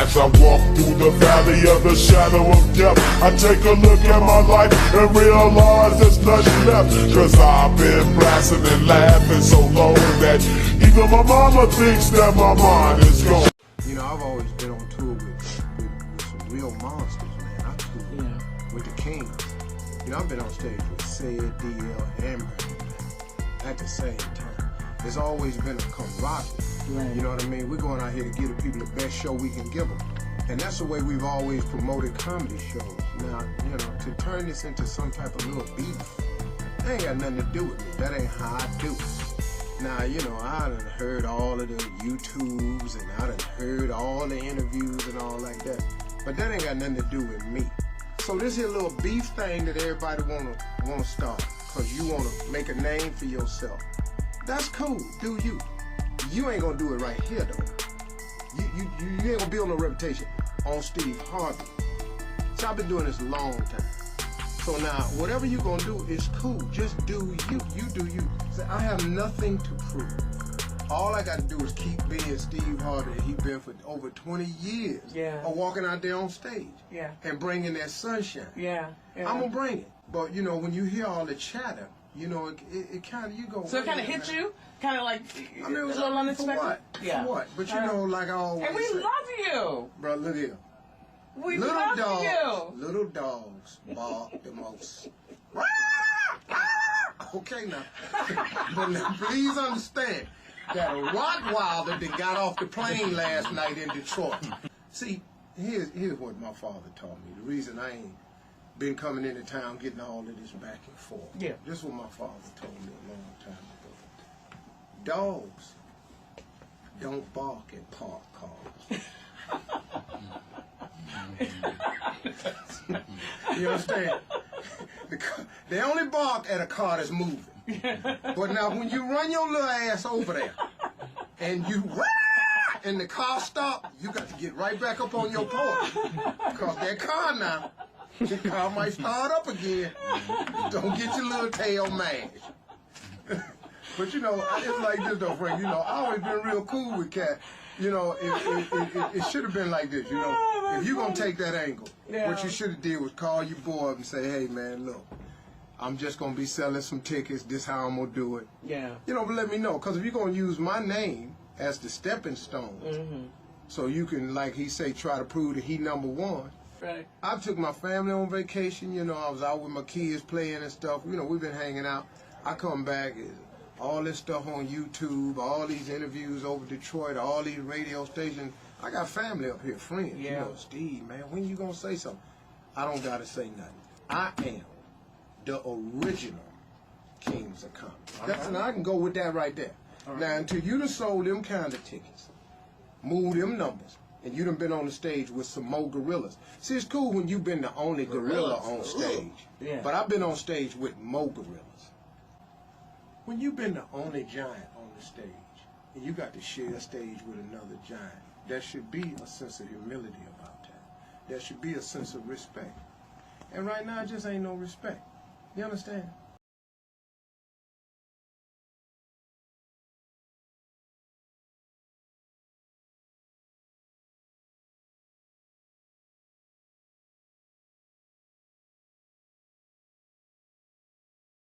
As I walk through the valley of the shadow of death, I take a look at my life and realize there's nothing left. Cause I've been blasting and laughing so long that even my mama thinks that my mind is gone. You know, I've always been on tour with some real monsters, man. I toured with the Kings. You know, I've been on stage with Sid, DL, and Murray at the same time. There's always been a camaraderie. Right. You know what I mean? We're going out here to give the people the best show we can give them. And that's the way we've always promoted comedy shows. Now, you know, to turn this into some type of little beef, that ain't got nothing to do with me. That ain't how I do it. Now, you know, I done heard all of the YouTubes and I done heard all the interviews and all like that. But that ain't got nothing to do with me. So this here little beef thing that everybody wanna start, cause you wanna make a name for yourself. That's cool, do you. You ain't gonna do it right here though. You ain't gonna build no reputation on Steve Harvey. So I've been doing this a long time. So now, whatever you gonna do is cool. Just do you. You do you. So I have nothing to prove. All I got to do is keep being Steve Harvey that he been for over 20 years. Yeah. Or walking out there on stage. Yeah. And bringing that sunshine. Yeah. Yeah. I'm gonna bring it. But you know, when you hear all the chatter, you know, it kind of, you go. So it kind of hit you? Kind of like, I mean, it was a little unexpected? For what? Yeah. For what? But you know, like I always And we say, love you. Bro, look here. We love you. Little dogs bark the most. Okay now. But now, please understand that a Rottweiler that got off the plane last night in Detroit. See, here's what my father taught me. The reason I ain't been coming into town getting all of this back and forth. Yeah. This is what my father told me a long time ago. Dogs don't bark at parked cars. You understand? They only bark at a car that's moving. But now when you run your little ass over there and you and the car stop, you got to get right back up on your porch. Because that car now, the car might start up again. Don't get your little tail mashed. But you know, it's like this though, Frank. You know, I always been real cool with Cat. You know, it should have been like this, you know. If you're going to take that angle, what you should have did was call your boy up and say, hey, man, look, I'm just going to be selling some tickets. This how I'm going to do it. Yeah. You know, but let me know. Because if you're going to use my name as the stepping stone, so you can, like he say, try to prove that he number one. Right. I took my family on vacation. You know, I was out with my kids playing and stuff. You know, we've been hanging out. I come back, all this stuff on YouTube, all these interviews over Detroit, all these radio stations. I got family up here, friends. Yeah. You know, Steve, man, when you gonna say something? I don't gotta say nothing. I am the original Kings of Comedy. And I can go with that right there. Right. Now, until you done sold them kind of tickets, moved them numbers, and you done been on the stage with some more gorillas. See, it's cool when you've been the only gorilla on stage. Yeah. But I've been on stage with more gorillas. When you've been the only giant on the stage, and you got to share a stage with another giant, there should be a sense of humility about that. There should be a sense of respect. And right now, it just ain't no respect. You understand?